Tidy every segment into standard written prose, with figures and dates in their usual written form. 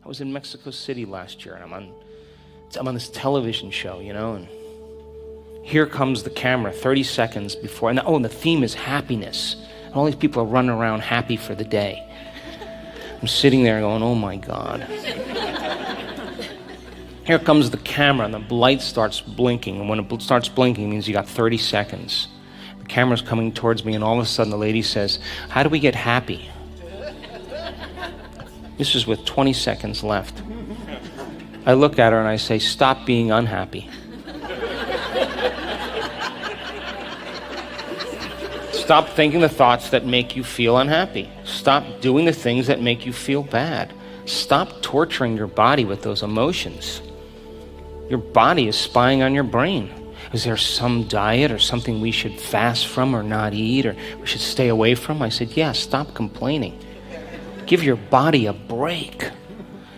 I was in Mexico City last year, and I'm on this television show, and here comes the camera 30 seconds before, and the theme is happiness. And all these people are running around happy for the day. I'm sitting there going, oh my God. Here comes the camera, and the light starts blinking, and when it starts blinking, it means you got 30 seconds. The camera's coming towards me, and all of a sudden the lady says, how do we get happy? This is with 20 seconds left. I look at her and I say, stop being unhappy. Stop thinking the thoughts that make you feel unhappy. Stop doing the things that make you feel bad. Stop torturing your body with those emotions. Your body is spying on your brain. Is there some diet or something we should fast from or not eat or we should stay away from? I said, yeah, stop complaining. Give your body a break.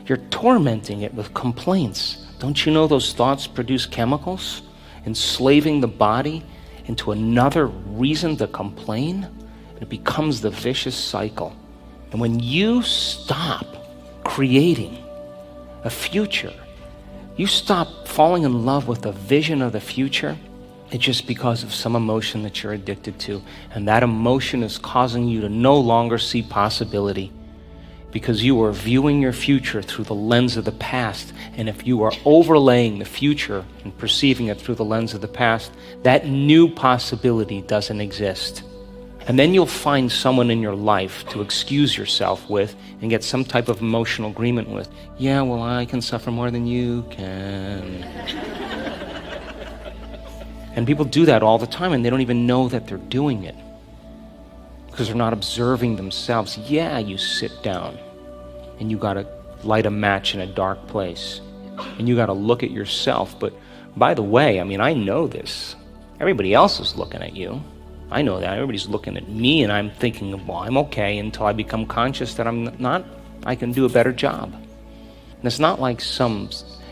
You're tormenting it with complaints. Don't you know those thoughts produce chemicals, enslaving the body into another reason to complain? It becomes the vicious cycle. And when you stop creating a future, you stop falling in love with the vision of the future, it's just because of some emotion that you're addicted to. And that emotion is causing you to no longer see possibility, because you are viewing your future through the lens of the past. And if you are overlaying the future and perceiving it through the lens of the past, that new possibility doesn't exist. And then you'll find someone in your life to excuse yourself with and get some type of emotional agreement with. Yeah, well, I can suffer more than you can. And people do that all the time, and they don't even know that they're doing it, because they're not observing themselves. Yeah, you sit down and you got to light a match in a dark place and you got to look at yourself. But by the way, I know this. Everybody else is looking at you. I know that. Everybody's looking at me, and I'm thinking, well, I'm okay until I become conscious that I'm not. I can do a better job. And it's not like some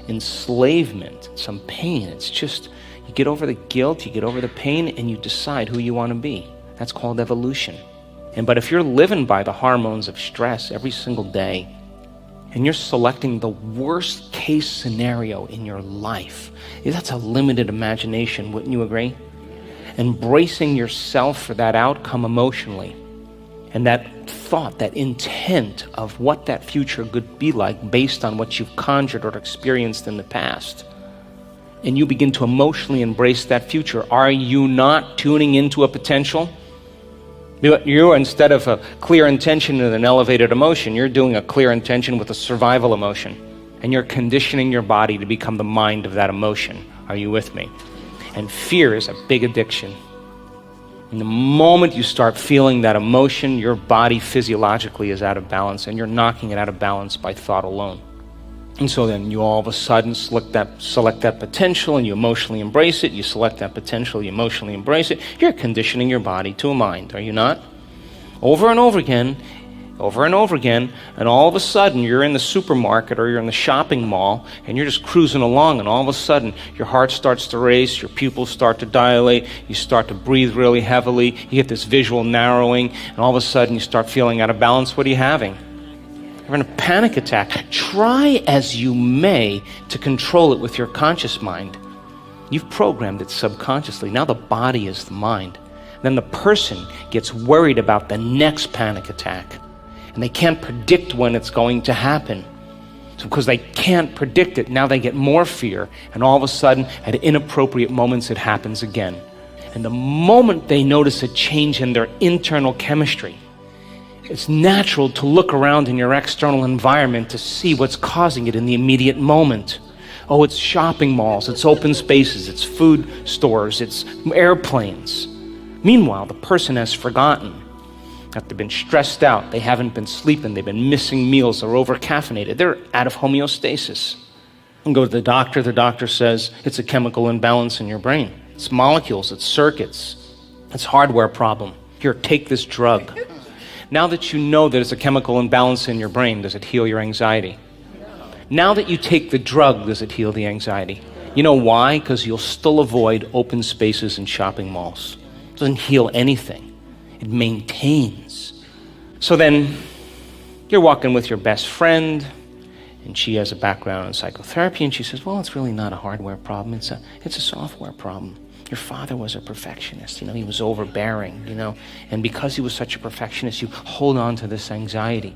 enslavement, some pain. It's just you get over the guilt, you get over the pain, and you decide who you want to be. That's called evolution. But if you're living by the hormones of stress every single day, and you're selecting the worst case scenario in your life, that's a limited imagination, wouldn't you agree? Embracing yourself for that outcome emotionally, and that thought, that intent of what that future could be like based on what you've conjured or experienced in the past, and you begin to emotionally embrace that future, are you not tuning into a potential? You, instead of a clear intention and an elevated emotion, you're doing a clear intention with a survival emotion, and you're conditioning your body to become the mind of that emotion. Are you with me? And fear is a big addiction. And the moment you start feeling that emotion, your body physiologically is out of balance, and you're knocking it out of balance by thought alone. And so then you all of a sudden select that potential, and you emotionally embrace it. You select that potential, you emotionally embrace it. You're conditioning your body to a mind, are you not? Over and over again, and all of a sudden you're in the supermarket or you're in the shopping mall, and you're just cruising along, and all of a sudden your heart starts to race, your pupils start to dilate, you start to breathe really heavily, you get this visual narrowing, and all of a sudden you start feeling out of balance. What are you having? You're in a panic attack. Try as you may to control it with your conscious mind. You've programmed it subconsciously. Now the body is the mind. Then the person gets worried about the next panic attack, and they can't predict when it's going to happen. So because they can't predict it, now they get more fear, and all of a sudden, at inappropriate moments, it happens again. And the moment they notice a change in their internal chemistry, it's natural to look around in your external environment to see what's causing it in the immediate moment. Oh, it's shopping malls, it's open spaces, it's food stores, it's airplanes. Meanwhile, the person has forgotten that they've been stressed out, they haven't been sleeping, they've been missing meals, they're over-caffeinated, they're out of homeostasis. And go to the doctor says it's a chemical imbalance in your brain. It's molecules, it's circuits, it's hardware problem. Here, take this drug. Now that you know that it's a chemical imbalance in your brain, does it heal your anxiety? Now that you take the drug, does it heal the anxiety? You know why? Because you'll still avoid open spaces and shopping malls. It doesn't heal anything. It maintains. So then, you're walking with your best friend, And she has a background in psychotherapy, and she says, well, it's really not a hardware problem. It's a software problem. Your father was a perfectionist. He was overbearing, and because he was such a perfectionist, you hold on to this anxiety.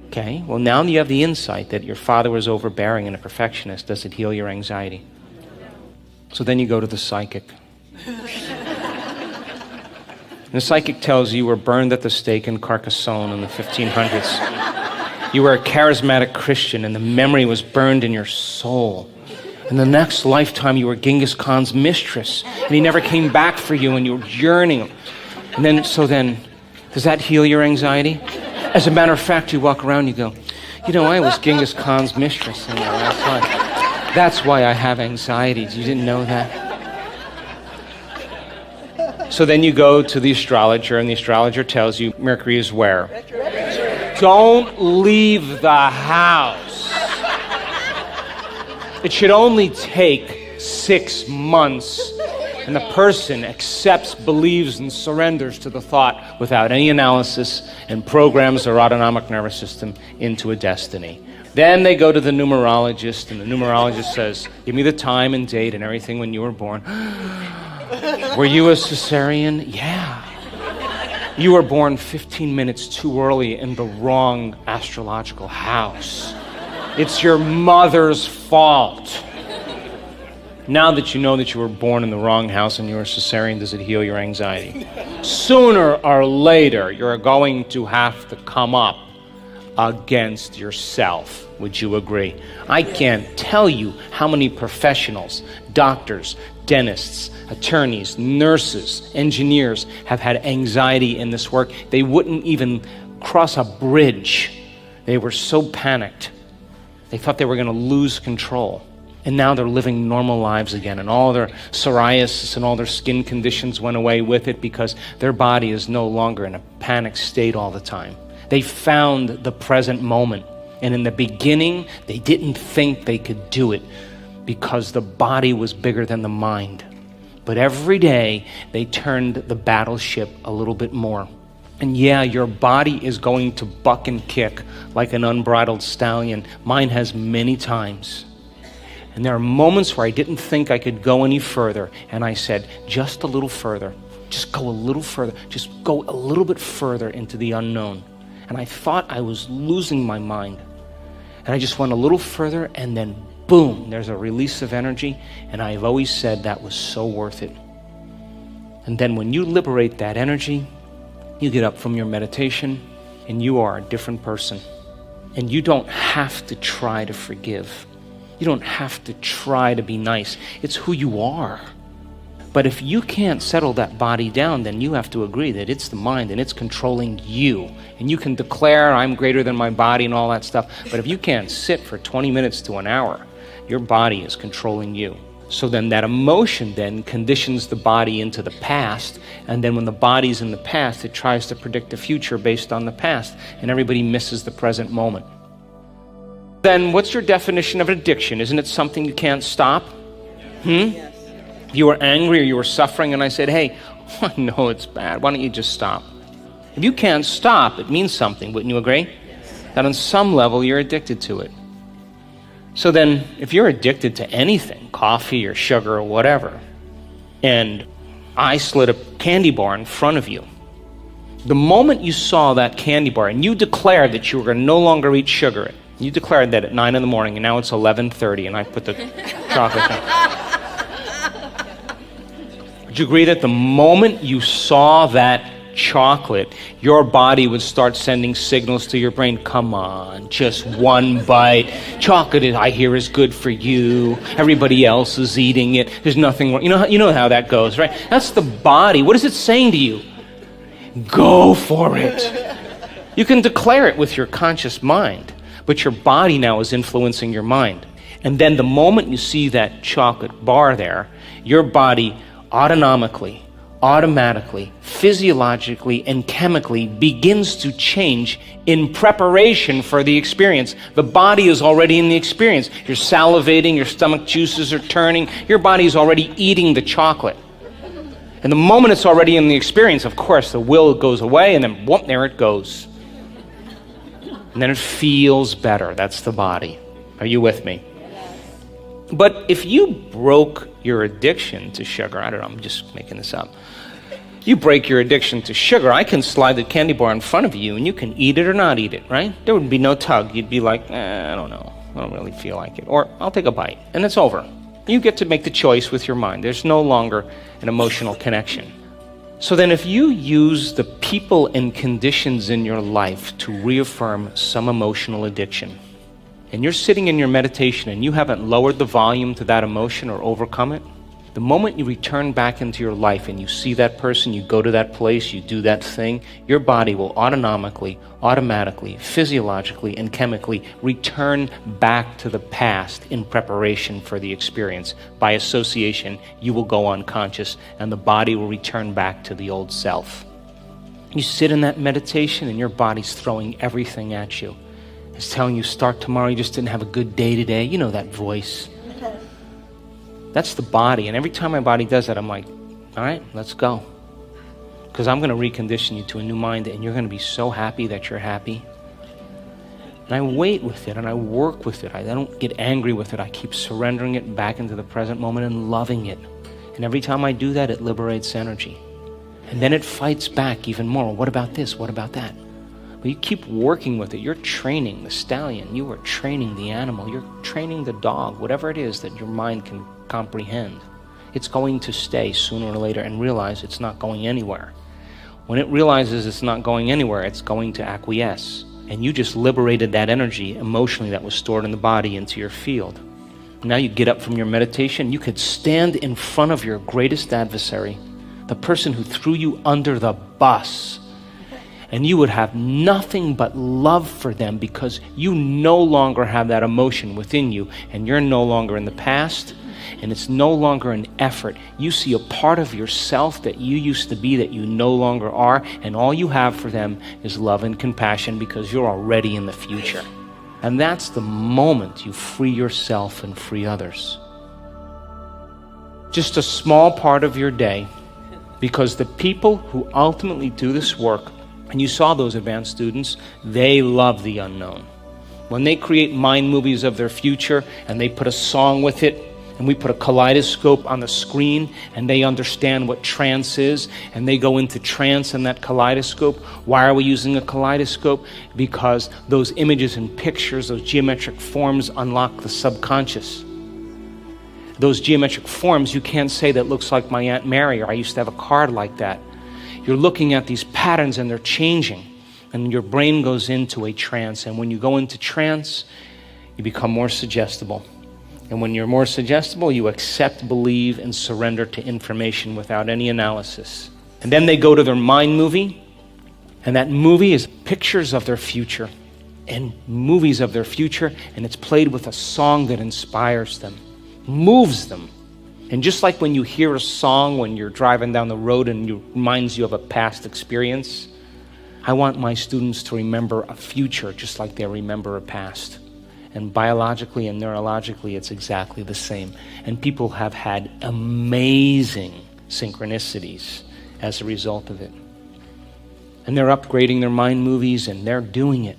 Okay, well, now you have the insight that your father was overbearing and a perfectionist. Does it heal your anxiety? So then you go to the psychic. And the psychic tells you were burned at the stake in Carcassonne in the 1500s. You were a charismatic Christian, and the memory was burned in your soul. In the next lifetime, you were Genghis Khan's mistress, and he never came back for you, and you were yearning. And then, does that heal your anxiety? As a matter of fact, you walk around, you go, I was Genghis Khan's mistress. And that's why I have anxieties. You didn't know that? So then you go to the astrologer, and the astrologer tells you Mercury is where? Don't leave the house. It should only take 6 months, and the person accepts, believes, and surrenders to the thought without any analysis and programs their autonomic nervous system into a destiny. Then they go to the numerologist, and the numerologist says, give me the time and date and everything when you were born. Were you a cesarean? Yeah. You were born 15 minutes too early in the wrong astrological house. It's your mother's fault. Now that you know that you were born in the wrong house and you were a cesarean, does it heal your anxiety? Sooner or later, you're going to have to come up against yourself. Would you agree? I can't tell you how many professionals, doctors, dentists, attorneys, nurses, engineers have had anxiety in this work. They wouldn't even cross a bridge. They were so panicked. They thought they were going to lose control. And now they're living normal lives again, and all their psoriasis and all their skin conditions went away with it because their body is no longer in a panic state all the time. They found the present moment. And in the beginning, they didn't think they could do it because the body was bigger than the mind. But every day, they turned the battleship a little bit more. And yeah, your body is going to buck and kick like an unbridled stallion. Mine has many times. And there are moments where I didn't think I could go any further. And I said, just a little further. Just go a little further. Just go a little bit further into the unknown. And I thought I was losing my mind. And I just went a little further, and then boom, there's a release of energy. And I've always said that was so worth it. And then when you liberate that energy, you get up from your meditation, and you are a different person. And you don't have to try to forgive. You don't have to try to be nice. It's who you are. But if you can't settle that body down, then you have to agree that it's the mind and it's controlling you. And you can declare, I'm greater than my body and all that stuff. But if you can't sit for 20 minutes to an hour, your body is controlling you. So then that emotion then conditions the body into the past. And then when the body's in the past, it tries to predict the future based on the past. And everybody misses the present moment. Then what's your definition of addiction? Isn't it something you can't stop? Yes. If you were angry or you were suffering and I said, hey, I know it's bad. Why don't you just stop? If you can't stop, it means something. Wouldn't you agree? That on some level you're addicted to it. So then if you're addicted to anything, coffee or sugar or whatever, and I slid a candy bar in front of you, the moment you saw that candy bar and you declared that you were going to no longer eat sugar, you declared that at 9 in the morning, and now it's 11:30, and I put the chocolate down. Would you agree that the moment you saw that chocolate, your body would start sending signals to your brain, come on, just one bite. Chocolate, I hear, is good for you. Everybody else is eating it. There's nothing wrong. You know how that goes, right? That's the body. What is it saying to you? Go for it. You can declare it with your conscious mind. But your body now is influencing your mind. And then the moment you see that chocolate bar there, your body automatically, physiologically, and chemically begins to change in preparation for the experience. The body is already in the experience. You're salivating, your stomach juices are turning, your body is already eating the chocolate. And the moment it's already in the experience, of course, the will goes away, and then whoop, there it goes. And then it feels better. That's the body. Are you with me? But if you broke your addiction to sugar, I don't know, I'm just making this up. You break your addiction to sugar, I can slide the candy bar in front of you and you can eat it or not eat it, right? There would be no tug. You'd be like, I don't know. I don't really feel like it. Or I'll take a bite, and it's over. You get to make the choice with your mind. There's no longer an emotional connection. So then if you use the people and conditions in your life to reaffirm some emotional addiction, and you're sitting in your meditation and you haven't lowered the volume to that emotion or overcome it, the moment you return back into your life and you see that person, you go to that place, you do that thing, your body will automatically, physiologically, and chemically return back to the past in preparation for the experience. By association, you will go unconscious and the body will return back to the old self. You sit in that meditation and your body's throwing everything at you. It's telling you, start tomorrow, you just didn't have a good day today. You know that voice. That's the body. And every time my body does that, I'm like, all right, let's go. Because I'm going to recondition you to a new mind and you're going to be so happy that you're happy. And I wait with it and I work with it. I don't get angry with it. I keep surrendering it back into the present moment and loving it. And every time I do that, it liberates energy. And then it fights back even more. What about this? What about that? But you keep working with it. You're training the stallion. You are training the animal. You're training the dog. Whatever it is that your mind can comprehend, it's going to stay sooner or later and realize it's not going anywhere. When it realizes it's not going anywhere, it's going to acquiesce. And you just liberated that energy emotionally that was stored in the body into your field. Now you get up from your meditation, you could stand in front of your greatest adversary, the person who threw you under the bus, and you would have nothing but love for them because you no longer have that emotion within you and you're no longer in the past and it's no longer an effort. You see a part of yourself that you used to be that you no longer are, and all you have for them is love and compassion because you're already in the future. And that's the moment you free yourself and free others. Just a small part of your day, because the people who ultimately do this work, and you saw those advanced students, they love the unknown. When they create mind movies of their future and they put a song with it, and we put a kaleidoscope on the screen and they understand what trance is and they go into trance in that kaleidoscope. Why are we using a kaleidoscope? Because those images and pictures, those geometric forms unlock the subconscious. Those geometric forms, you can't say that looks like my Aunt Mary or I used to have a card like that. You're looking at these patterns and they're changing and your brain goes into a trance, and when you go into trance, you become more suggestible. And when you're more suggestible, you accept, believe, and surrender to information without any analysis. And then they go to their mind movie, and that movie is pictures of their future and movies of their future, and it's played with a song that inspires them, moves them. And just like when you hear a song when you're driving down the road and it reminds you of a past experience, I want my students to remember a future just like they remember a past. And biologically and neurologically, it's exactly the same. And people have had amazing synchronicities as a result of it. And they're upgrading their mind movies and they're doing it.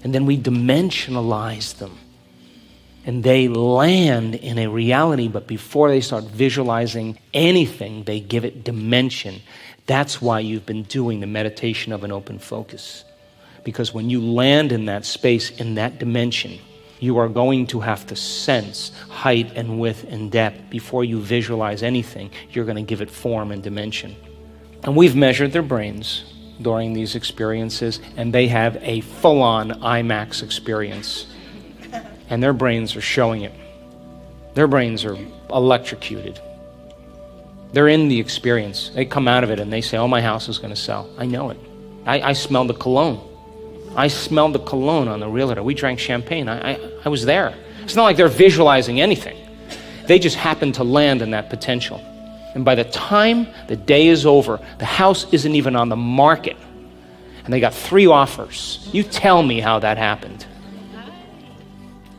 And then we dimensionalize them. And they land in a reality, but before they start visualizing anything, they give it dimension. That's why you've been doing the meditation of an open focus. Because when you land in that space, in that dimension, you are going to have to sense height and width and depth. Before you visualize anything, you're going to give it form and dimension. And we've measured their brains during these experiences, and they have a full-on IMAX experience. And their brains are showing it. Their brains are electrocuted. They're in the experience. They come out of it and they say, oh, my house is going to sell. I know it. I smelled the cologne. I smelled the cologne on the realtor. We drank champagne. I was there. It's not like they're visualizing anything. They just happen to land in that potential. And by the time the day is over, the house isn't even on the market. And they got 3 offers. You tell me how that happened.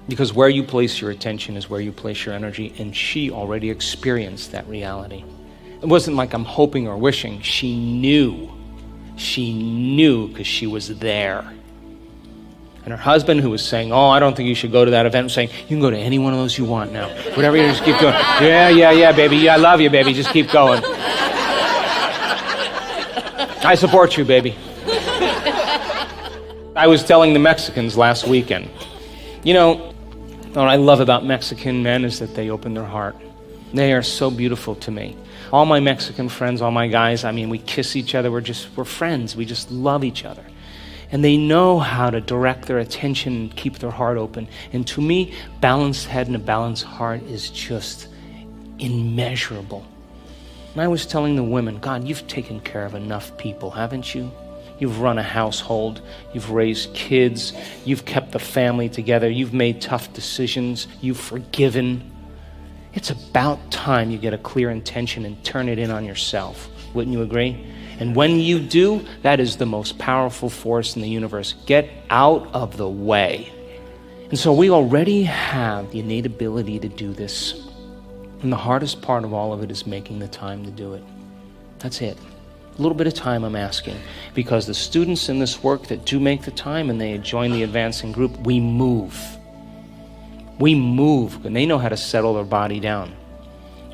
Because where you place your attention is where you place your energy, and she already experienced that reality. It wasn't like I'm hoping or wishing. She knew. She knew because she was there. And her husband, who was saying, oh, I don't think you should go to that event, was saying, you can go to any one of those you want now. Whatever, you just keep going. Yeah, baby. Yeah, I love you, baby. Just keep going. I support you, baby. I was telling the Mexicans last weekend, you know, what I love about Mexican men is that they open their heart. They are so beautiful to me. All my Mexican friends, all my guys, I mean, we kiss each other. We're friends. We just love each other. And they know how to direct their attention and keep their heart open. And to me, balanced head and a balanced heart is just immeasurable. And I was telling the women, God, you've taken care of enough people, haven't you? You've run a household, you've raised kids, you've kept the family together, you've made tough decisions, you've forgiven. It's about time you get a clear intention and turn it in on yourself. Wouldn't you agree? And when you do, that is the most powerful force in the universe. Get out of the way. And so we already have the innate ability to do this. And the hardest part of all of it is making the time to do it. That's it. A little bit of time I'm asking. Because the students in this work that do make the time and they join the advancing group, we move. We move, and they know how to settle their body down.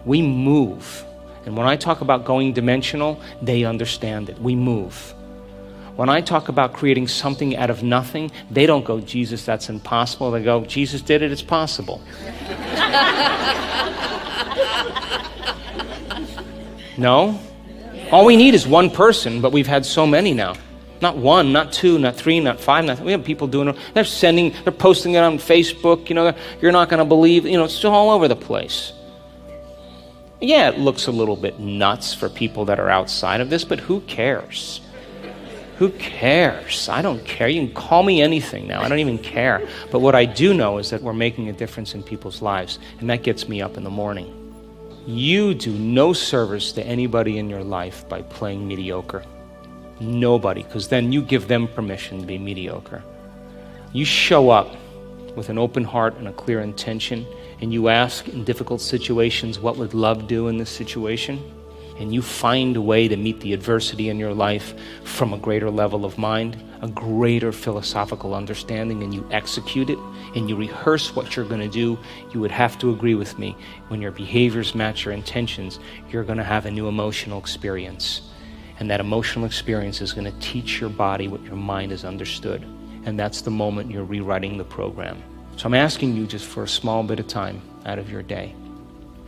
We move. And when I talk about going dimensional, they understand it. We move. When I talk about creating something out of nothing, they don't go, Jesus, that's impossible. They go, Jesus did it, it's possible. No? All we need is one person, but we've had so many now. Not one, not two, not three, not five. We have people doing it. They're posting it on Facebook. You know, you're not going to believe. You know, it's all over the place. Yeah, it looks a little bit nuts for people that are outside of this, but who cares? Who cares? I don't care. You can call me anything now. I don't even care. But what I do know is that we're making a difference in people's lives, and that gets me up in the morning. You do no service to anybody in your life by playing mediocre. Nobody, because then you give them permission to be mediocre. You show up with an open heart and a clear intention, and you ask in difficult situations, what would love do in this situation? And you find a way to meet the adversity in your life from a greater level of mind, a greater philosophical understanding, and you execute it, and you rehearse what you're going to do. You would have to agree with me. When your behaviors match your intentions, you're going to have a new emotional experience. And that emotional experience is going to teach your body what your mind has understood. And that's the moment you're rewriting the program. So I'm asking you just for a small bit of time out of your day.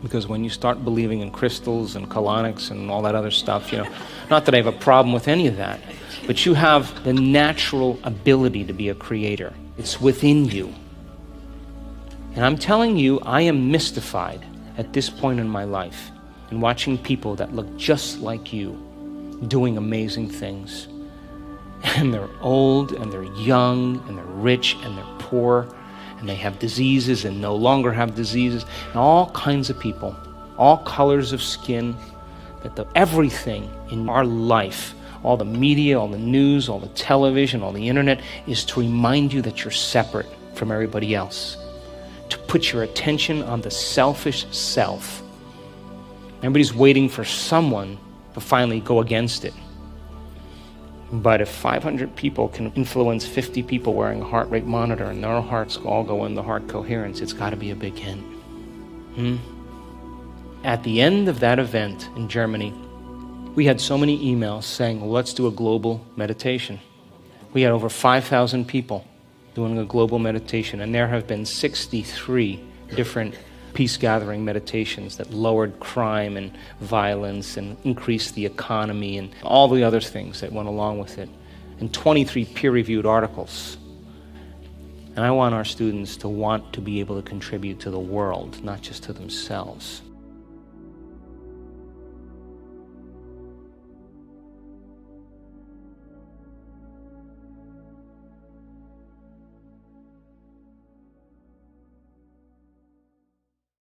Because when you start believing in crystals and colonics and all that other stuff, you know, not that I have a problem with any of that, but you have the natural ability to be a creator. It's within you. And I'm telling you, I am mystified at this point in my life in watching people that look just like you doing amazing things. And they're old, and they're young, and they're rich, and they're poor, and they have diseases and no longer have diseases, and all kinds of people, all colors of skin, that everything in our life, all the media, all the news, all the television, all the internet, is to remind you that you're separate from everybody else, to put your attention on the selfish self. Everybody's waiting for someone to finally go against it. But if 500 people can influence 50 people wearing a heart rate monitor and their hearts all go into heart coherence, it's got to be a big hint. At the end of that event in Germany, we had so many emails saying, well, let's do a global meditation. We had over 5,000 people doing a global meditation, and there have been 63 different peace-gathering meditations that lowered crime and violence and increased the economy and all the other things that went along with it, and 23 peer-reviewed articles. And I want our students to want to be able to contribute to the world, not just to themselves.